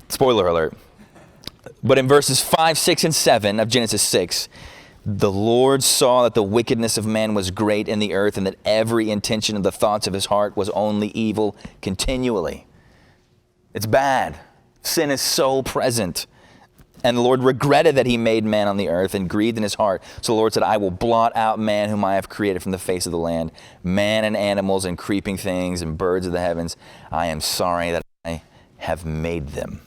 Spoiler alert. But in verses 5, 6, and 7 of Genesis 6, the Lord saw that the wickedness of man was great in the earth, and that every intention of the thoughts of his heart was only evil continually. It's bad. Sin is so present. And the Lord regretted that he made man on the earth and grieved in his heart. So the Lord said, I will blot out man whom I have created from the face of the land, man and animals and creeping things and birds of the heavens. I am sorry that I have made them.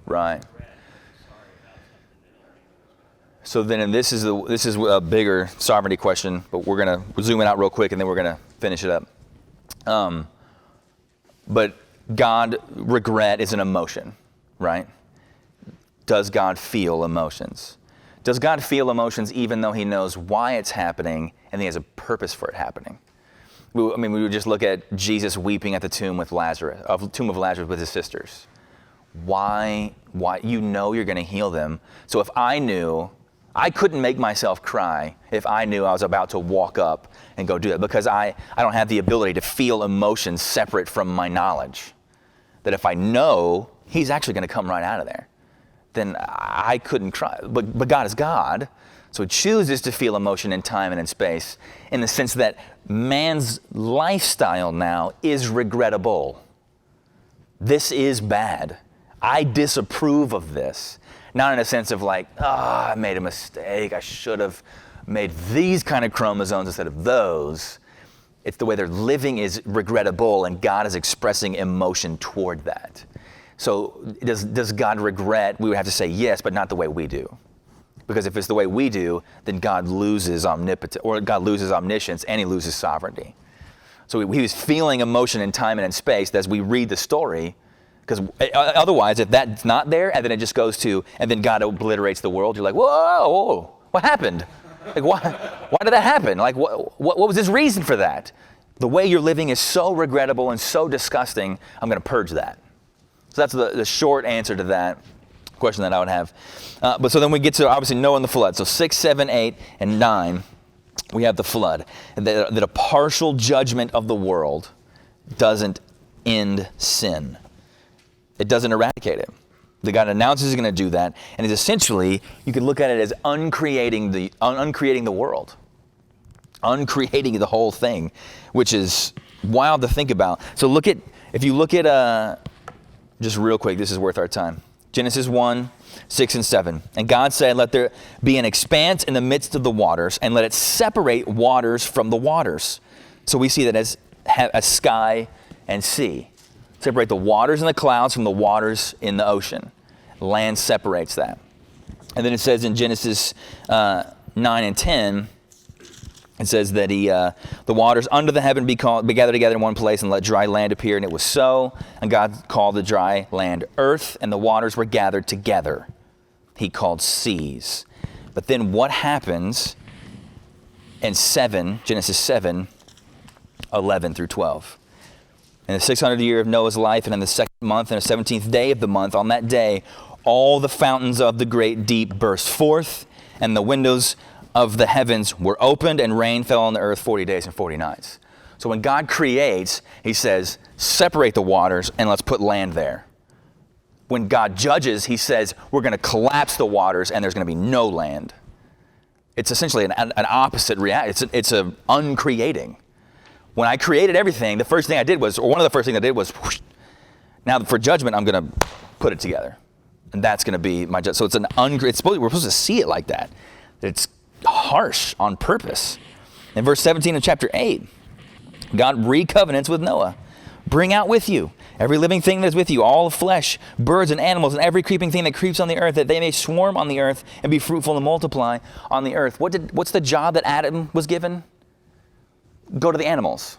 Right. So then, and this is a bigger sovereignty question, but we're gonna zoom it out real quick, and then we're gonna finish it up. But regret is an emotion, right? Does God feel emotions? Does God feel emotions even though he knows why it's happening and he has a purpose for it happening? We would just look at Jesus weeping at the tomb of Lazarus with his sisters. Why? You know you're going to heal them. So if I couldn't make myself cry if I knew I was about to walk up and go do that, because I don't have the ability to feel emotions separate from my knowledge. That if I know he's actually going to come right out of there, then I couldn't cry. But God is God, so he chooses to feel emotion in time and in space, in the sense that man's lifestyle now is regrettable. This is bad. I disapprove of this. Not in a sense of like, I made a mistake. I should have made these kind of chromosomes instead of those. It's the way they're living is regrettable, and God is expressing emotion toward that. So does God regret? We would have to say yes, but not the way we do. Because if it's the way we do, then God loses omnipotence, or God loses omniscience, and he loses sovereignty. So he was feeling emotion in time and in space as we read the story. Because otherwise, if that's not there, and then it just goes to, and then God obliterates the world, you're like, whoa, what happened? Like, why did that happen? Like, what was his reason for that? The way you're living is so regrettable and so disgusting, I'm going to purge that. So that's the short answer to that question that I would have. But so then we get to, obviously, Noah and the flood. So 6, 7, 8, and 9. we have the flood. That a partial judgment of the world doesn't end sin. It doesn't eradicate it. The God announces he's going to do that, and is essentially, you could look at it as uncreating the world. Uncreating the whole thing, which is wild to think about. So if you look at, just real quick, this is worth our time. Genesis 1, 6 and 7. And God said, let there be an expanse in the midst of the waters, and let it separate waters from the waters. So we see that as sky and sea. Separate the waters in the clouds from the waters in the ocean. Land separates that. And then it says in Genesis 9 and 10, it says that the waters under the heaven be gathered together in one place, and let dry land appear. And it was so. And God called the dry land earth, and the waters were gathered together. He called seas. But then what happens in Genesis 7, 11 through 12? In the 600th year of Noah's life, and in the second month, and the 17th day of the month, on that day, all the fountains of the great deep burst forth, and the windows of the heavens were opened, and rain fell on the earth 40 days and 40 nights. So when God creates, he says, separate the waters and let's put land there. When God judges, he says, we're going to collapse the waters and there's going to be no land. It's essentially an opposite reaction. It's a uncreating. When I created everything, the first thing I did was, or one of the first things I did was, whoosh, now for judgment, I'm going to put it together. And that's going to be my judgment. So it's we're supposed to see it like that. It's harsh on purpose. In verse 17 of chapter 8, God recovenants with Noah. Bring out with you every living thing that is with you, all flesh, birds and animals, and every creeping thing that creeps on the earth, that they may swarm on the earth and be fruitful and multiply on the earth. What's the job that Adam was given? Go to the animals.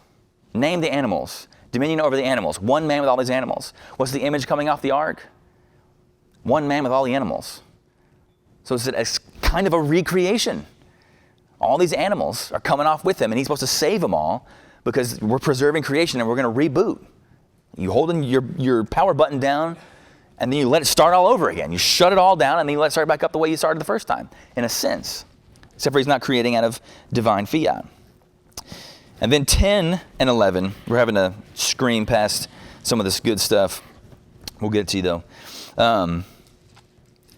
Name the animals. Dominion over the animals. One man with all these animals. What's the image coming off the ark? One man with all the animals. So it's kind of a recreation. All these animals are coming off with him, and he's supposed to save them all because we're preserving creation and we're going to reboot. You holding your power button down, and then you let it start all over again. You shut it all down, and then you let it start back up the way you started the first time, in a sense. Except for he's not creating out of divine fiat. And then 10 and 11, we're having to scream past some of this good stuff. We'll get to you, though.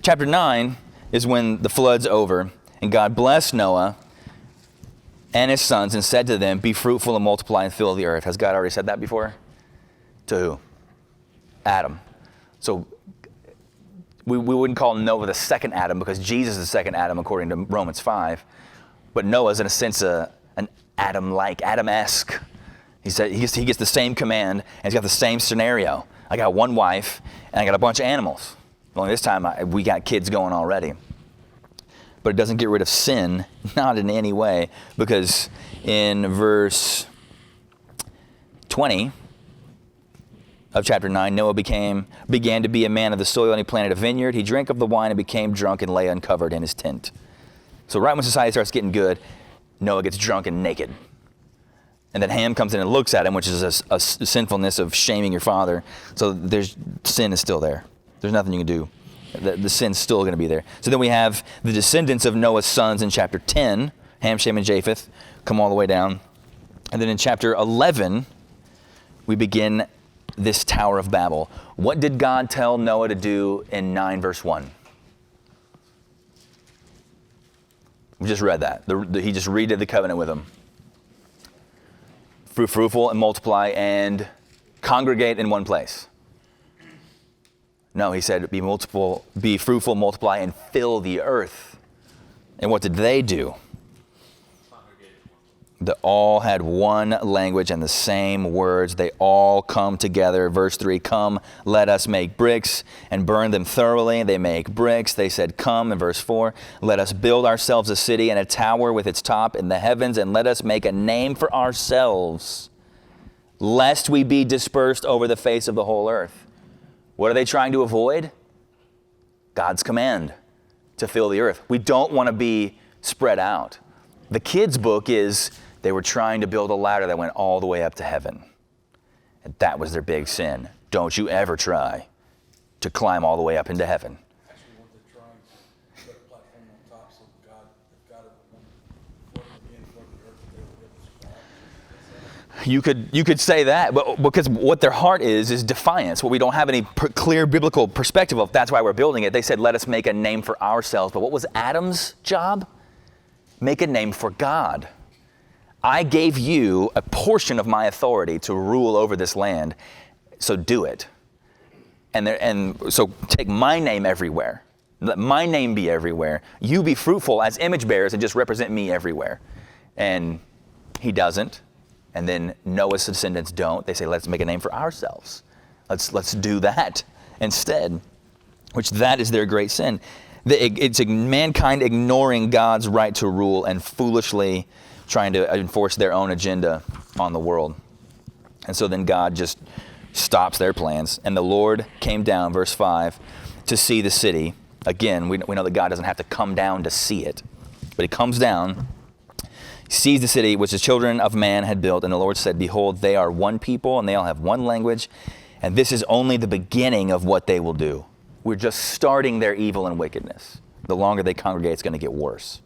Chapter 9 is when the flood's over, and God blessed Noah and his sons and said to them, be fruitful and multiply and fill the earth. Has God already said that before? To who? Adam. So we wouldn't call Noah the second Adam because Jesus is the second Adam according to Romans 5. But Noah's in a sense an Adam-like, Adam-esque. He said he gets the same command and he's got the same scenario. I got one wife and I got a bunch of animals. Only this time we got kids going already. But it doesn't get rid of sin, not in any way, because in verse 20 of chapter 9, Noah began to be a man of the soil, and he planted a vineyard. He drank of the wine and became drunk and lay uncovered in his tent. So right when society starts getting good, Noah gets drunk and naked. And then Ham comes in and looks at him, which is a sinfulness of shaming your father. So sin is still there. There's nothing you can do. The sin's still going to be there. So then we have the descendants of Noah's sons in chapter 10, Ham, Shem, and Japheth, come all the way down. And then in chapter 11, we begin this Tower of Babel. What did God tell Noah to do in 9 verse 1? We just read that. He just redid the covenant with them. Fruitful and multiply and congregate in one place. No, he said, be fruitful, multiply, and fill the earth. And what did they do? They all had one language and the same words. They all come together. Verse 3, come, let us make bricks and burn them thoroughly. They make bricks. They said, come. In verse 4, let us build ourselves a city and a tower with its top in the heavens, and let us make a name for ourselves, lest we be dispersed over the face of the whole earth. What are they trying to avoid? God's command to fill the earth. We don't want to be spread out. The kids' book is they were trying to build a ladder that went all the way up to heaven. And that was their big sin. Don't you ever try to climb all the way up into heaven. Actually, what they're trying to put a platform on top so God would want for it to be in You could say that, but because what their heart is defiance. What we don't have any clear biblical perspective of. That's why we're building it. They said, let us make a name for ourselves. But what was Adam's job? Make a name for God. I gave you a portion of my authority to rule over this land, so do it. And so take my name everywhere. Let my name be everywhere. You be fruitful as image bearers and just represent me everywhere. And he doesn't. And then Noah's descendants don't. They say, let's make a name for ourselves. Let's do that instead, which that is their great sin. It's mankind ignoring God's right to rule and foolishly trying to enforce their own agenda on the world. And so then God just stops their plans. And the Lord came down, verse 5, to see the city. Again, we know that God doesn't have to come down to see it, but he comes down, sees the city which the children of man had built, and the Lord said, behold, they are one people, and they all have one language, and this is only the beginning of what they will do. We're just starting their evil and wickedness. The longer they congregate, it's going to get worse.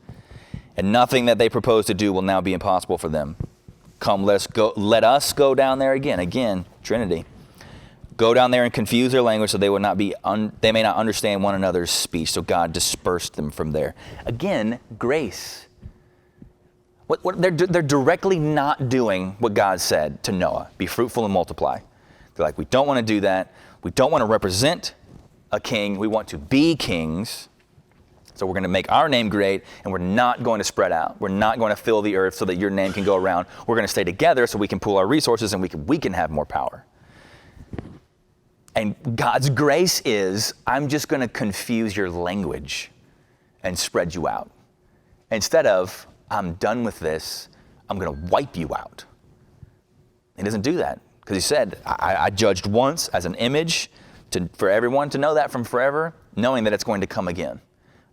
And nothing that they propose to do will now be impossible for them. Come, let us go down there again. Again, Trinity. Go down there and confuse their language so they will not be they may not understand one another's speech. So God dispersed them from there. Again, grace. They're directly not doing what God said to Noah. Be fruitful and multiply. They're like, we don't want to do that. We don't want to represent a king. We want to be kings. So we're going to make our name great, and we're not going to spread out. We're not going to fill the earth so that your name can go around. We're going to stay together so we can pool our resources and we can have more power. And God's grace is, I'm just going to confuse your language and spread you out. Instead of, I'm done with this, I'm going to wipe you out. He doesn't do that because he said, I judged once as an image for everyone to know that from forever, knowing that it's going to come again.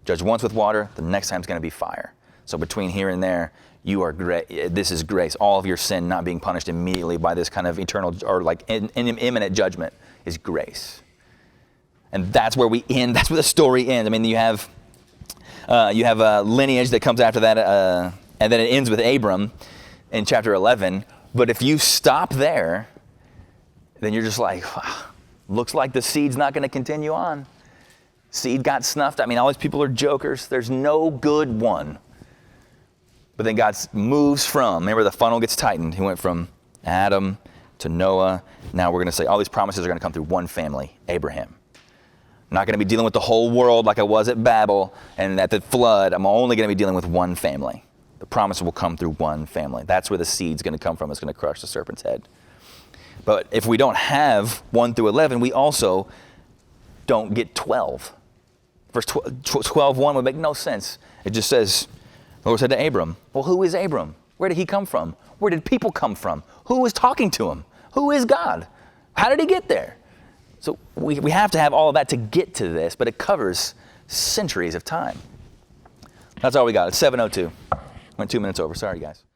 Judge once with water, the next time it's going to be fire. So between here and there, you are great. This is grace. All of your sin not being punished immediately by this kind of eternal or like imminent judgment is grace. And that's where we end. That's where the story ends. I mean, you have a lineage that comes after that, and then it ends with Abram in chapter 11. But if you stop there, then you're just like, wow, looks like the seed's not going to continue on. Seed got snuffed. I mean, all these people are jokers. There's no good one. But then God moves from, remember the funnel gets tightened. He went from Adam to Noah. Now we're going to say all these promises are going to come through one family, Abraham. I'm not going to be dealing with the whole world like I was at Babel and at the flood. I'm only going to be dealing with one family. The promise will come through one family. That's where the seed's going to come from. It's going to crush the serpent's head. But if we don't have 1 through 11, we also don't get 12. Verse 12:1 would make no sense. It just says, the Lord said to Abram, well, who is Abram? Where did he come from? Where did people come from? Who was talking to him? Who is God? How did he get there? So we have to have all of that to get to this, but it covers centuries of time. That's all we got. It's 7:02. Went 2 minutes over. Sorry, guys.